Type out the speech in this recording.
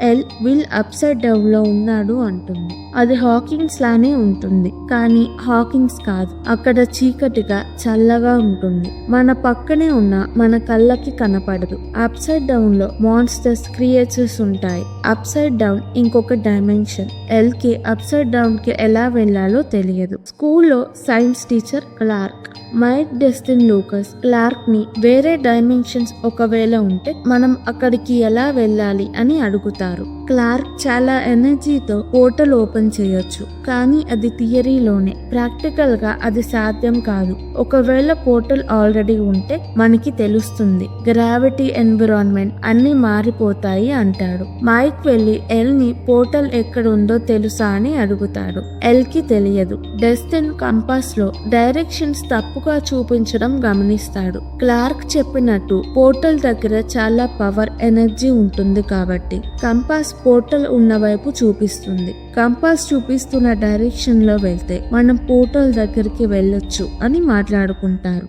L will upside down లో ఉన్నాడు అంటుంది. అది హాకింగ్స్ లానే ఉంటుంది, కానీ హాకింగ్స్ కాదు. అక్కడ చీకటిగా చల్లగా ఉంటుంది. మన పక్కనే ఉన్న మన కళ్ళకి కనపడదు. అప్సైడ్ డౌన్ లో మాన్స్టర్స్ క్రియేచర్స్ ఉంటాయి. అప్సైడ్ డౌన్ ఇంకొక డైమెన్షన్. ఎల్ కి అప్సైడ్ డౌన్ కి ఎలా వెళ్లాలో తెలియదు. స్కూల్లో science teacher Clarke Mike Dustin Lucas Clarke ని వేరే డైమెన్షన్స్ ఒకవేళ ఉంటే మనం అక్కడికి ఎలా వెళ్ళాలి అని అడుగుతారు. క్లార్క్ చాలా ఎనర్జీతో పోర్టల్ ఓపెన్ చేయొచ్చు, కానీ అది థియరీలోనే. ప్రాక్టికల్ గా అది సాధ్యం కాదు. ఒకవేళ పోర్టల్ ఆల్రెడీ ఉంటే మనకి తెలుస్తుంది, గ్రావిటీ ఎన్విరాన్మెంట్ అన్ని మారిపోతాయి అంటాడు. మైక్ వెళ్లి ఎల్ ని పోర్టల్ ఎక్కడుందో తెలుసా అని అడుగుతాడు. ఎల్ కి తెలియదు. డెస్టిన్ కంపాస్ లో డైరెక్షన్స్ తప్పుగా చూపించడం గమనిస్తాడు. క్లార్క్ చెప్పినట్టు పోర్టల్ దగ్గర చాలా పవర్ ఎనర్జీ ఉంటుంది కాబట్టి కంపాస్ పోర్టల్ ఉన్న వైపు చూపిస్తుంది. కంపాస్ చూపిస్తున్న డైరెక్షన్ లో వెళ్తే మనం పోర్టల్ దగ్గరికి వెళ్ళొచ్చు అని మాట్లాడుకుంటారు.